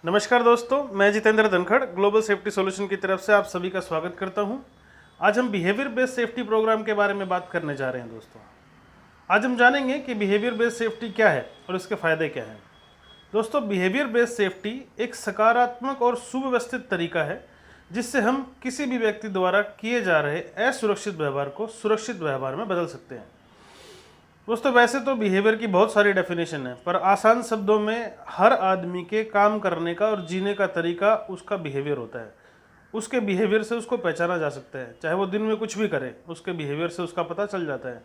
नमस्कार दोस्तों, मैं Jitendra Dhankhar global safety solution की तरफ से आप सभी का स्वागत करता हूं। आज हम बिहेवियर बेस्ड सेफ्टी प्रोग्राम के बारे में बात करने जा रहे हैं दोस्तों। आज हम जानेंगे कि बिहेवियर बेस्ड सेफ्टी क्या है और इसके फ़ायदे क्या हैं। दोस्तों, बिहेवियर बेस्ड सेफ्टी एक सकारात्मक और सुव्यवस्थित तरीका है जिससे हम किसी भी व्यक्ति द्वारा किए जा रहे असुरक्षित व्यवहार को सुरक्षित व्यवहार में बदल सकते हैं। दोस्तों, वैसे तो बिहेवियर की बहुत सारी डेफिनेशन है, पर आसान शब्दों में हर आदमी के काम करने का और जीने का तरीका उसका बिहेवियर होता है। उसके बिहेवियर से उसको पहचाना जा सकता है, चाहे वो दिन में कुछ भी करे उसके बिहेवियर से उसका पता चल जाता है।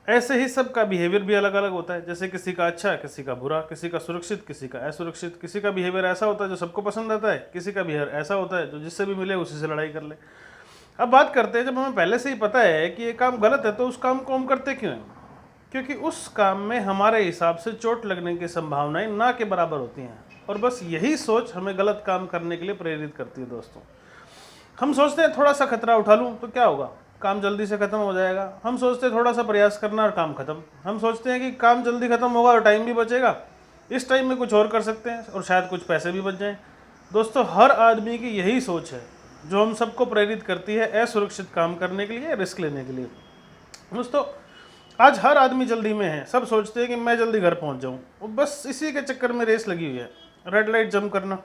ऐसे ही सबका बिहेवियर भी अलग अलग होता है, जैसे किसी का अच्छा, किसी का बुरा, किसी का सुरक्षित, किसी का असुरक्षित। किसी का बिहेवियर ऐसा होता है जो सबको पसंद आता है, किसी का बिहेवियर ऐसा होता है जो जिससे भी मिले उसी से लड़ाई कर ले। अब बात करते हैं, जब हमें पहले से ही पता है कि ये काम गलत है तो उस काम को हम करते क्यों हैं? क्योंकि उस काम में हमारे हिसाब से चोट लगने की संभावनाएं ना के बराबर होती हैं, और बस यही सोच हमें गलत काम करने के लिए प्रेरित करती है। दोस्तों, हम सोचते हैं थोड़ा सा खतरा उठा लूं तो क्या होगा, काम जल्दी से खत्म हो जाएगा। हम सोचते हैं थोड़ा सा प्रयास करना और काम खत्म। हम सोचते हैं कि काम जल्दी खत्म होगा और टाइम भी बचेगा, इस टाइम में कुछ और कर सकते हैं और शायद कुछ पैसे भी बच जाएं। दोस्तों, हर आदमी की यही सोच है जो हम सबको प्रेरित करती है असुरक्षित काम करने के लिए, रिस्क लेने के लिए। दोस्तों, आज हर आदमी जल्दी में है। सब सोचते हैं कि मैं जल्दी घर पहुंच जाऊं, और बस इसी के चक्कर में रेस लगी हुई है। रेड लाइट जंप करना,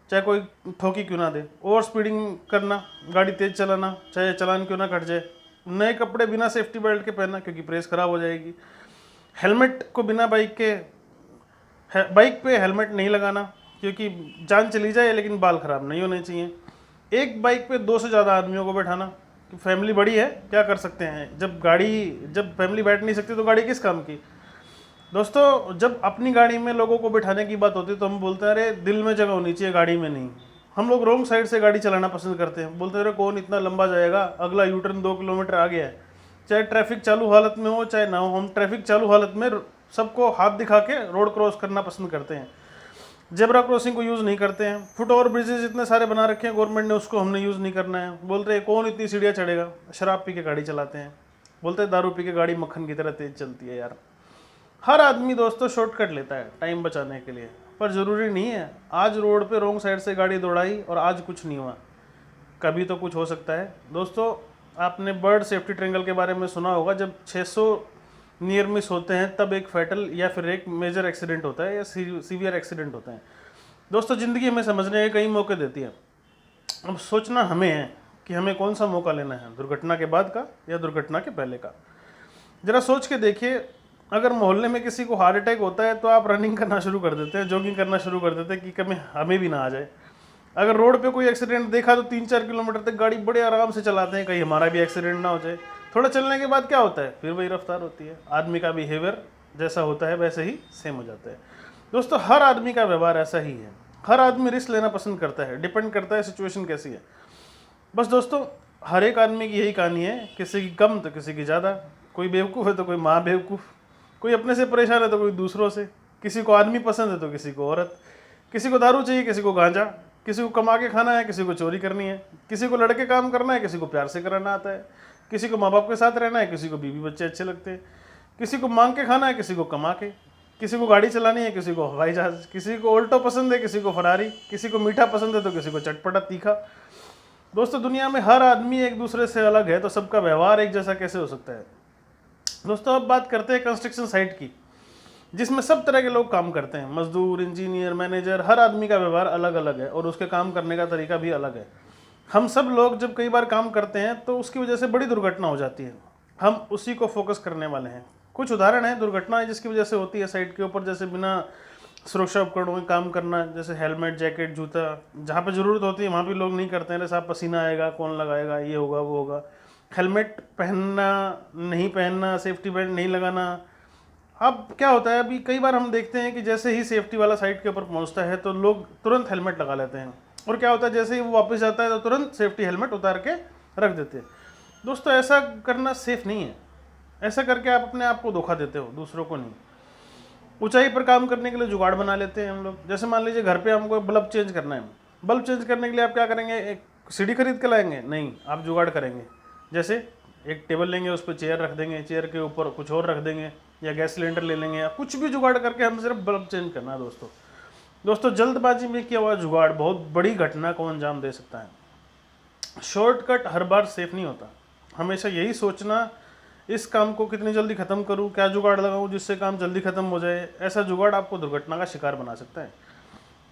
चाहे कोई ठोकी क्यों ना दे, ओवर स्पीडिंग करना, गाड़ी तेज चलाना, चाहे चालान क्यों ना कट जाए, नए कपड़े बिना सेफ्टी बेल्ट के पहनना क्योंकि प्रेस खराब हो जाएगी, हेलमेट को बिना बाइक पे हेलमेट नहीं लगाना क्योंकि जान चली जाए लेकिन बाल खराब नहीं होने चाहिए, एक बाइक पे 2 से ज़्यादा आदमियों को बैठाना। फैमिली बड़ी है, क्या कर सकते हैं, जब फैमिली बैठ नहीं सकती तो गाड़ी किस काम की। दोस्तों, जब अपनी गाड़ी में लोगों को बिठाने की बात होती है तो हम बोलते हैं अरे दिल में जगह होनी चाहिए, गाड़ी में नहीं। हम लोग रॉन्ग साइड से गाड़ी चलाना पसंद करते हैं, बोलते हैं अरे कौन इतना लंबा जाएगा, अगला यूटर्न 2 किलोमीटर आ गया है। चाहे ट्रैफिक चालू हालत में हो चाहे ना हो, हम ट्रैफिक चालू हालत में सबको हाथ दिखा के रोड क्रॉस करना पसंद करते हैं। जेब्रा क्रॉसिंग को यूज़ नहीं करते हैं। फुट ओवर ब्रिजेज इतने सारे बना रखे हैं गवर्नमेंट ने, उसको हमने यूज़ नहीं करना है। बोलते हैं कौन इतनी सीढ़ियाँ चढ़ेगा। शराब पी के गाड़ी चलाते हैं, बोलते हैं दारू पी के गाड़ी मक्खन की तरह तेज चलती है। यार, हर आदमी दोस्तों शॉर्टकट लेता है टाइम बचाने के लिए, पर ज़रूरी नहीं है। आज रोड पे रॉन्ग साइड से गाड़ी दौड़ाई और आज कुछ नहीं हुआ, कभी तो कुछ हो सकता है। दोस्तों, आपने बर्ड सेफ्टी ट्रेंगल के बारे में सुना होगा। जब 600 नियर मिस होते हैं तब एक फैटल या फिर एक मेजर एक्सीडेंट होता है या सीवियर एक्सीडेंट होता है। दोस्तों, ज़िंदगी हमें समझने के कई मौके देती है। अब सोचना हमें है कि हमें कौन सा मौका लेना है, दुर्घटना के बाद का या दुर्घटना के पहले का। ज़रा सोच के देखिए, अगर मोहल्ले में किसी को हार्ट अटैक होता है तो आप रनिंग करना शुरू कर देते हैं, जॉगिंग करना शुरू कर देते हैं कि कभी हमें भी ना आ जाए। अगर रोड पे कोई एक्सीडेंट देखा तो 3-4 किलोमीटर तक गाड़ी बड़े आराम से चलाते हैं, कहीं हमारा भी एक्सीडेंट ना हो जाए। थोड़ा चलने के बाद क्या होता है, फिर वही रफ्तार होती है। आदमी का बिहेवियर जैसा होता है वैसे ही सेम हो जाता है। दोस्तों, हर आदमी का व्यवहार ऐसा ही है। हर आदमी रिस्क लेना पसंद करता है, डिपेंड करता है सिचुएशन कैसी है। बस दोस्तों, हर एक आदमी की यही कहानी है, किसी की कम तो किसी की ज़्यादा। कोई बेवकूफ़ है तो कोई माँ बेवकूफ़, कोई अपने से परेशान है तो कोई दूसरों से, किसी को आदमी पसंद है तो किसी को औरत, किसी को दारू चाहिए, किसी को गांजा, किसी को कमा के खाना है, किसी को चोरी करनी है, किसी को लड़के काम करना है, किसी को प्यार से कराना आता है, किसी को माँ बाप के साथ रहना है, किसी को बीवी बच्चे अच्छे लगते हैं, किसी को मांग के खाना है, किसी को कमा के, किसी को गाड़ी चलानी है, किसी को हवाई जहाज, किसी को ऑल्टो पसंद है, किसी को फरारी, किसी को मीठा पसंद है तो किसी को चटपटा तीखा। दोस्तों, दुनिया में हर आदमी एक दूसरे से अलग है, तो सबका व्यवहार एक जैसा कैसे हो सकता है। दोस्तों, अब बात करते हैं कंस्ट्रक्शन साइट की, जिसमें सब तरह के लोग काम करते हैं। मजदूर, इंजीनियर, मैनेजर, हर आदमी का व्यवहार अलग अलग है और उसके काम करने का तरीका भी अलग है। हम सब लोग जब कई बार काम करते हैं तो उसकी वजह से बड़ी दुर्घटना हो जाती है। हम उसी को फोकस करने वाले हैं। कुछ उदाहरण है दुर्घटनाएं जिसकी वजह से होती है साइट के ऊपर, जैसे बिना सुरक्षा उपकरणों के काम करना, जैसे हेलमेट, जैकेट, जूता। जहाँ पे ज़रूरत होती है वहाँ भी लोग नहीं करते हैं, जैसे आप पसीना आएगा, कौन लगाएगा, ये होगा वो होगा। हेलमेट पहनना, नहीं पहनना, सेफ्टी बेल्ट नहीं लगाना। अब क्या होता है, अभी कई बार हम देखते हैं कि जैसे ही सेफ्टी वाला साइट के ऊपर पहुंचता है तो लोग तुरंत हेलमेट लगा लेते हैं, और क्या होता है, जैसे ही वो वापस जाता है तो तुरंत सेफ्टी हेलमेट उतार के रख देते हैं। दोस्तों, ऐसा करना सेफ नहीं है। ऐसा करके आप अपने आप को धोखा देते हो, दूसरों को नहीं। ऊंचाई पर काम करने के लिए जुगाड़ बना लेते हैं हम लोग। जैसे मान लीजिए घर पे हमको बल्ब चेंज करना है। बल्ब चेंज करने के लिए आप क्या करेंगे, एक सीढ़ी खरीद के लाएंगे? नहीं, आप जुगाड़ करेंगे। जैसे एक टेबल लेंगे, उस पर चेयर रख देंगे, चेयर के ऊपर कुछ और रख देंगे, या गैस सिलेंडर ले लेंगे, या कुछ भी जुगाड़ करके हम सिर्फ बल्ब चेंज करना है। दोस्तों, दोस्तों जल्दबाजी में किया हुआ जुगाड़ बहुत बड़ी घटना को अंजाम दे सकता है। शॉर्टकट हर बार सेफ नहीं होता। हमेशा यही सोचना, इस काम को कितनी जल्दी ख़त्म करूं, क्या जुगाड़ लगाऊं जिससे काम जल्दी ख़त्म हो जाए, ऐसा जुगाड़ आपको दुर्घटना का शिकार बना सकता है।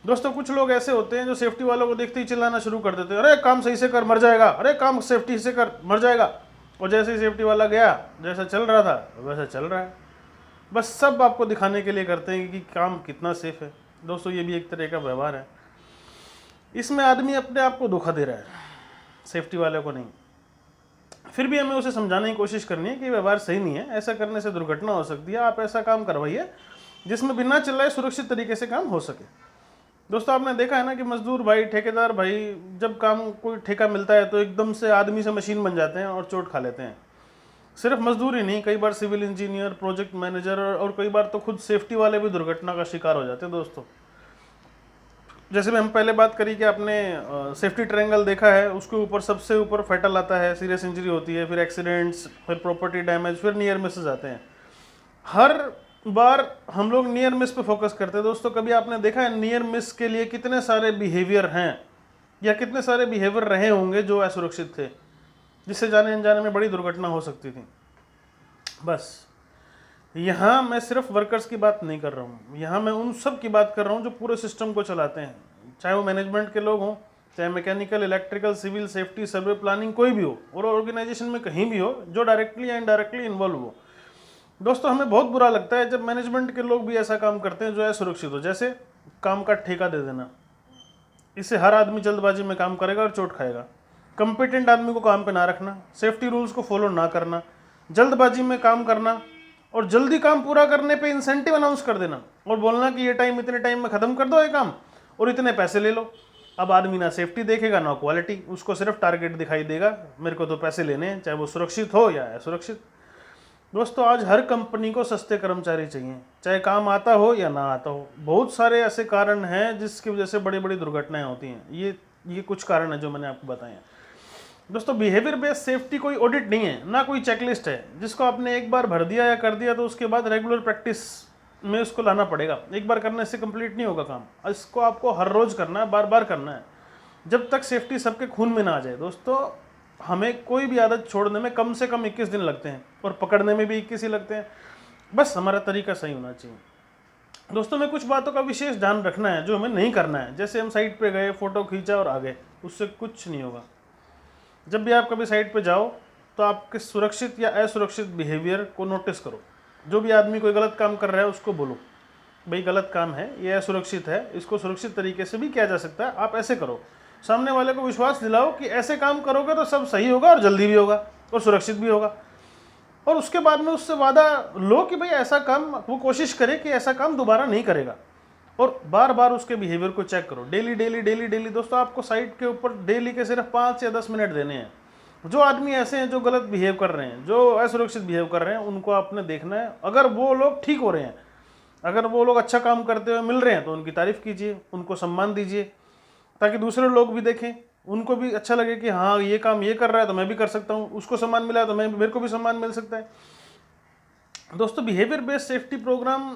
दोस्तों कुछ लोग ऐसे होते हैं जो सेफ्टी वालों को देखते ही चिल्लाना शुरू कर देते हैं, अरे काम सही से कर मर जाएगा, अरे काम सेफ्टी से कर मर जाएगा। और जैसे ही सेफ्टी वाला गया, जैसा चल रहा था वैसा चल रहा है। बस सब आपको दिखाने के लिए करते हैं कि काम कितना सेफ है। दोस्तों ये भी एक तरह का व्यवहार है। इसमें आदमी अपने आप को धोखा दे रहा है, सेफ्टी वाले को नहीं। फिर भी हमें उसे समझाने की कोशिश करनी है कि व्यवहार सही नहीं है, ऐसा करने से दुर्घटना हो सकती है, आप ऐसा काम करवाइए जिसमें बिना चिल्लाए सुरक्षित तरीके से काम हो सके। दोस्तों आपने देखा है ना कि मजदूर भाई, ठेकेदार भाई, जब काम कोई ठेका मिलता है तो एकदम से आदमी से मशीन बन जाते हैं और चोट खा लेते हैं। सिर्फ मजदूर ही नहीं, कई बार सिविल इंजीनियर, प्रोजेक्ट मैनेजर और कई बार तो खुद सेफ्टी वाले भी दुर्घटना का शिकार हो जाते हैं। दोस्तों जैसे हम पहले बात करी कि आपने सेफ्टी ट्रायंगल देखा है, उसके ऊपर सबसे ऊपर फेटल आता है, सीरियस इंजरी होती है, फिर एक्सीडेंट्स, फिर प्रॉपर्टी डैमेज, फिर नियर मिसेज आते हैं। हर बार हम लोग नियर मिस पे फोकस करते हैं। दोस्तों कभी आपने देखा है नियर मिस के लिए कितने सारे बिहेवियर हैं या कितने सारे बिहेवियर रहे होंगे जो असुरक्षित थे, जिससे जाने अनजाने में बड़ी दुर्घटना हो सकती थी। बस यहाँ मैं सिर्फ वर्कर्स की बात नहीं कर रहा हूँ, यहाँ मैं उन सब की बात कर रहा हूँ जो पूरे सिस्टम को चलाते हैं, चाहे वो मैनेजमेंट के लोग हों, चाहे मैकेनिकल, इलेक्ट्रिकल, सिविल, सेफ्टी, सर्वे, प्लानिंग, कोई भी हो, और ऑर्गेनाइजेशन में कहीं भी हो जो डायरेक्टली या इनडायरेक्टली इन्वॉल्व हो। दोस्तों हमें बहुत बुरा लगता है जब मैनेजमेंट के लोग भी ऐसा काम करते हैं जो असुरक्षित हो, जैसे काम का ठेका दे देना। इससे हर आदमी जल्दबाजी में काम करेगा और चोट खाएगा। कंपिटेंट आदमी को काम पे ना रखना, सेफ्टी रूल्स को फॉलो ना करना, जल्दबाजी में काम करना और जल्दी काम पूरा करने पे इंसेंटिव अनाउंस कर देना और बोलना कि ये टाइम, इतने टाइम में ख़त्म कर दो ये काम और इतने पैसे ले लो। अब आदमी ना सेफ्टी देखेगा ना क्वालिटी, उसको सिर्फ टारगेट दिखाई देगा, मेरे को तो पैसे लेने हैं, चाहे वो सुरक्षित हो या असुरक्षित। दोस्तों आज हर कंपनी को सस्ते कर्मचारी चाहिए, चाहे काम आता हो या ना आता हो। बहुत सारे ऐसे कारण हैं जिसकी वजह से बड़ी बड़ी दुर्घटनाएं होती हैं। ये कुछ कारण है जो मैंने आपको बताए हैं। दोस्तों बिहेवियर बेस्ड सेफ्टी कोई ऑडिट नहीं है, ना कोई चेकलिस्ट है जिसको आपने एक बार भर दिया या कर दिया तो उसके बाद रेगुलर प्रैक्टिस में उसको लाना पड़ेगा। एक बार करने से कंप्लीट नहीं होगा काम, इसको आपको हर रोज़ करना है, बार बार करना है, जब तक सेफ्टी सबके खून में ना आ जाए। दोस्तों हमें कोई भी आदत छोड़ने में कम से कम 21 दिन लगते हैं और पकड़ने में भी 21 ही लगते हैं। बस हमारा तरीका सही होना चाहिए। दोस्तों में कुछ बातों का विशेष ध्यान रखना है जो हमें नहीं करना है। जैसे हम साइट पे गए, फ़ोटो खींचा और आ गए, उससे कुछ नहीं होगा। जब भी आप कभी साइट पे जाओ तो आपके सुरक्षित या असुरक्षित बिहेवियर को नोटिस करो। जो भी आदमी कोई गलत काम कर रहा है उसको बोलो, भाई गलत काम है, ये असुरक्षित है, इसको सुरक्षित तरीके से भी किया जा सकता है, आप ऐसे करो। सामने वाले को विश्वास दिलाओ कि ऐसे काम करोगे तो सब सही होगा और जल्दी भी होगा और सुरक्षित भी होगा। और उसके बाद में उससे वादा लो कि भाई ऐसा काम, वो कोशिश करे कि ऐसा काम दोबारा नहीं करेगा। और बार बार उसके बिहेवियर को चेक करो, डेली डेली डेली डेली। दोस्तों आपको साइट के ऊपर डेली के सिर्फ 5 या 10 मिनट देने हैं। जो आदमी ऐसे हैं जो गलत बिहेव कर रहे हैं, जो असुरक्षित बिहेव कर रहे हैं, उनको आपने देखना है। अगर वो लोग ठीक हो रहे हैं, अगर वो लोग अच्छा काम करते हुए मिल रहे हैं तो उनकी तारीफ़ कीजिए, उनको सम्मान दीजिए, ताकि दूसरे लोग भी देखें, उनको भी अच्छा लगे कि हाँ ये काम ये कर रहा है तो मैं भी कर सकता हूँ, उसको सम्मान मिला तो मेरे को भी सम्मान मिल सकता है। दोस्तों बिहेवियर बेस्ड सेफ्टी प्रोग्राम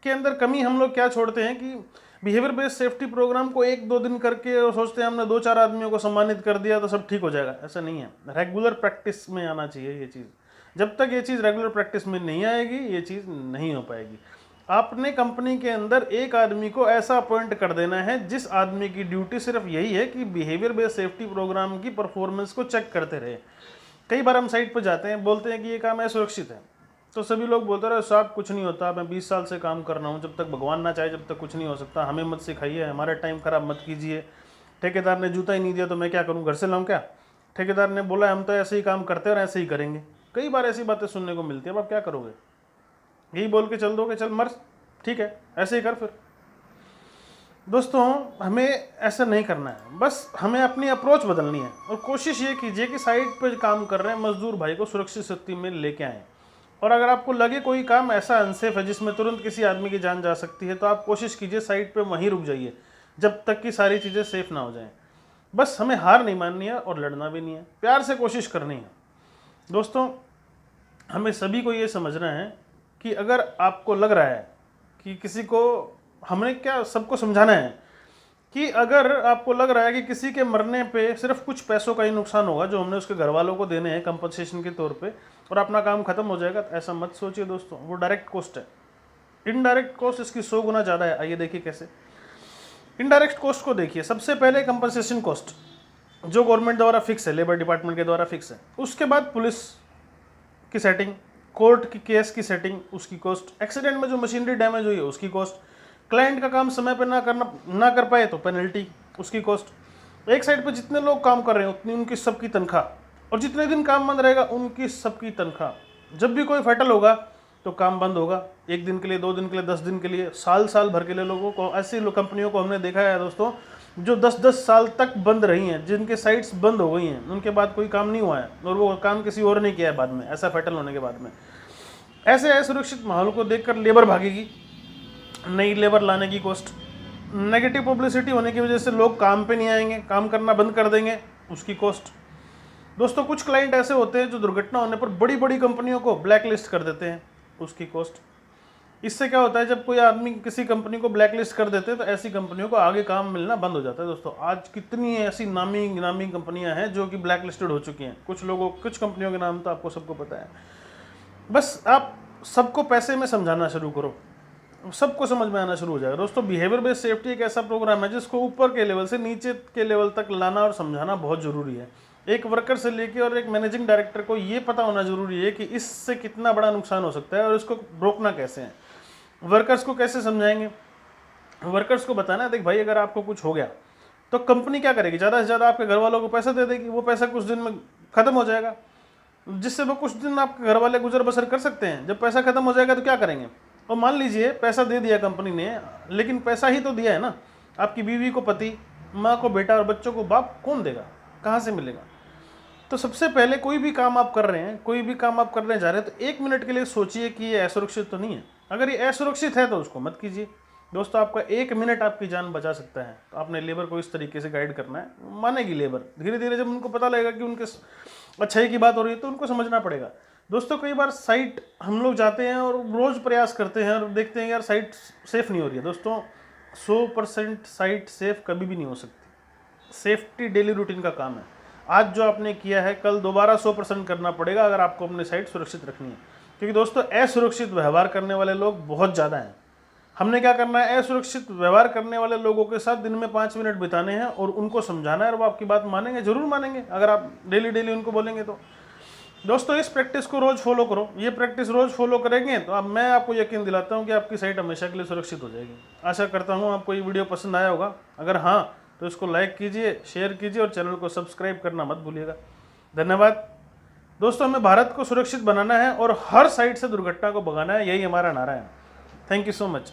के अंदर कमी हम लोग क्या छोड़ते हैं कि बिहेवियर बेस्ड सेफ्टी प्रोग्राम को 1-2 दिन करके और सोचते हैं हमने 2-4 आदमियों को सम्मानित कर दिया तो सब ठीक हो जाएगा। ऐसा नहीं है, रेगुलर प्रैक्टिस में आना चाहिए ये चीज़। जब तक ये चीज़ रेगुलर प्रैक्टिस में नहीं आएगी ये चीज़ नहीं हो पाएगी। आपने कंपनी के अंदर एक आदमी को ऐसा अपॉइंट कर देना है जिस आदमी की ड्यूटी सिर्फ यही है कि बिहेवियर बेस्ड सेफ्टी प्रोग्राम की परफॉर्मेंस को चेक करते रहे। कई बार हम साइट पर जाते हैं, बोलते हैं कि ये काम असुरक्षित है, तो सभी लोग बोलते रहे साहब कुछ नहीं होता, मैं 20 साल से काम कर रहा हूँ, जब तक भगवान ना चाहे जब तक कुछ नहीं हो सकता, हमें मत सिखाइए, हमारा टाइम ख़राब मत कीजिए। ठेकेदार ने जूता ही नहीं दिया तो मैं क्या करूँ, घर से लाऊँ क्या? ठेकेदार ने बोला हम तो ऐसे ही काम करते हैं और ऐसे ही करेंगे। कई बार ऐसी बातें सुनने को मिलती है। अब आप क्या करोगे? यही बोल के चल दोगे, चल मर, ठीक है ऐसे ही कर फिर। दोस्तों हमें ऐसा नहीं करना है, बस हमें अपनी अप्रोच बदलनी है और कोशिश ये कीजिए कि साइट पर काम कर रहे हैं मजदूर भाई को सुरक्षित स्थिति में लेके आएँ। और अगर आपको लगे कोई काम ऐसा अनसेफ है जिसमें तुरंत किसी आदमी की जान जा सकती है तो आप कोशिश कीजिए साइट पे वहीं रुक जाइए जब तक कि सारी चीज़ें सेफ ना हो जाएं। बस हमें हार नहीं माननी है और लड़ना भी नहीं है, प्यार से कोशिश करनी है। दोस्तों हमें सभी को ये समझना है कि अगर आपको लग रहा है कि किसी को हमने क्या सबको समझाना है कि अगर आपको लग रहा है कि किसी के मरने पे सिर्फ कुछ पैसों का ही नुकसान होगा जो हमने उसके घर वालों को देने हैं कंपनसेशन के तौर पे और अपना काम खत्म हो जाएगा, तो ऐसा मत सोचिए दोस्तों। वो डायरेक्ट कॉस्ट है, इनडायरेक्ट कॉस्ट इसकी 100 गुना ज़्यादा है। आइए देखिए कैसे। इनडायरेक्ट कॉस्ट को देखिए, सबसे पहले कंपनसेशन कॉस्ट जो गवर्नमेंट द्वारा फिक्स है, लेबर डिपार्टमेंट के द्वारा फिक्स है। उसके बाद पुलिस की सेटिंग, कोर्ट की केस की सेटिंग, उसकी कॉस्ट, एक्सीडेंट में जो मशीनरी डैमेज हुई है उसकी कॉस्ट, क्लाइंट का काम समय पर ना कर पाए तो पेनल्टी, उसकी कॉस्ट। एक साइड पे जितने लोग काम कर रहे हैं उतनी उनकी सबकी तनख्वाह, और जितने दिन काम बंद रहेगा उनकी सबकी तनख्वाह। जब भी कोई फैटल होगा तो काम बंद होगा, 1 दिन के लिए, 2 दिन के लिए, 10 दिन के लिए, साल भर के लिए। लोगों को, ऐसी कंपनियों को हमने देखा है दोस्तों जो 10-10 साल तक बंद रही हैं, जिनके साइट्स बंद हो गई हैं, उनके बाद कोई काम नहीं हुआ है और वो काम किसी और ने किया है बाद में, ऐसा फैटल होने के बाद में। ऐसे असुरक्षित माहौल को देखकर लेबर भागेगी, नई लेबर लाने की कॉस्ट, नेगेटिव पब्लिसिटी होने की वजह से लोग काम पे नहीं आएंगे, काम करना बंद कर देंगे, उसकी कॉस्ट। दोस्तों कुछ क्लाइंट ऐसे होते हैं जो दुर्घटना होने पर बड़ी बड़ी कंपनियों को ब्लैक लिस्ट कर देते हैं, उसकी कॉस्ट। इससे क्या होता है, जब कोई आदमी किसी कंपनी को ब्लैक लिस्ट कर देते हैं तो ऐसी कंपनियों को आगे काम मिलना बंद हो जाता है। दोस्तों आज कितनी ऐसी नामी कंपनियां हैं जो कि ब्लैक लिस्टेड हो चुकी हैं। कुछ कंपनियों के नाम तो आपको सबको पता है। बस आप सबको पैसे में समझाना शुरू करो, सबको समझ में आना शुरू हो जाएगा। दोस्तों बिहेवियर बेस्ड सेफ्टी एक ऐसा प्रोग्राम है जिसको ऊपर के लेवल से नीचे के लेवल तक लाना और समझाना बहुत ज़रूरी है। एक वर्कर से लेके और एक मैनेजिंग डायरेक्टर को ये पता होना जरूरी है कि इससे कितना बड़ा नुकसान हो सकता है और इसको रोकना कैसे है। वर्कर्स को कैसे समझाएंगे? वर्कर्स को बताना है, देख भाई अगर आपको कुछ हो गया तो कंपनी क्या करेगी, ज़्यादा से ज़्यादा आपके घर वालों को पैसा दे देगी। वो पैसा कुछ दिन में ख़त्म हो जाएगा, जिससे वो कुछ दिन आपके घर वाले गुजर बसर कर सकते हैं। जब पैसा ख़त्म हो जाएगा तो क्या करेंगे? और मान लीजिए पैसा दे दिया कंपनी ने, लेकिन पैसा ही तो दिया है ना, आपकी बीवी को पति, माँ को बेटा और बच्चों को बाप कौन देगा, कहाँ से मिलेगा? तो सबसे पहले कोई भी काम आप कर रहे हैं, कोई भी काम आप करने जा रहे हैं तो 1 मिनट के लिए सोचिए कि ये असुरक्षित तो नहीं है। अगर ये असुरक्षित है तो उसको मत कीजिए। दोस्तों आपका 1 मिनट आपकी जान बचा सकता है। तो आपने लेबर को इस तरीके से गाइड करना है, मानेगी लेबर। धीरे धीरे जब उनको पता लगेगा कि उनके अच्छाई की बात हो रही है तो उनको समझना पड़ेगा। दोस्तों कई बार साइट हम लोग जाते हैं और रोज़ प्रयास करते हैं और देखते हैं यार साइट सेफ़ नहीं हो रही है। दोस्तों 100% साइट सेफ़ कभी भी नहीं हो सकती। सेफ्टी डेली रूटीन का काम है। आज जो आपने किया है कल दोबारा 100% करना पड़ेगा अगर आपको अपनी साइट सुरक्षित रखनी है। क्योंकि दोस्तों असुरक्षित व्यवहार करने वाले लोग बहुत ज़्यादा हैं। हमने क्या करना है, असुरक्षित व्यवहार करने वाले लोगों के साथ दिन में 5 मिनट बिताने हैं और उनको समझाना है और वो आपकी बात मानेंगे, जरूर मानेंगे अगर आप डेली उनको बोलेंगे तो। दोस्तों इस प्रैक्टिस को रोज़ फॉलो करो। ये प्रैक्टिस रोज़ फॉलो करेंगे तो अब मैं आपको यकीन दिलाता हूँ कि आपकी साइट हमेशा के लिए सुरक्षित हो जाएगी। आशा करता हूँ आपको ये वीडियो पसंद आया होगा। अगर हाँ तो इसको लाइक कीजिए, शेयर कीजिए और चैनल को सब्सक्राइब करना मत भूलिएगा। धन्यवाद। दोस्तों हमें भारत को सुरक्षित बनाना है और हर साइड से दुर्घटना को भगाना है, यही हमारा नारा है। Thank you so much.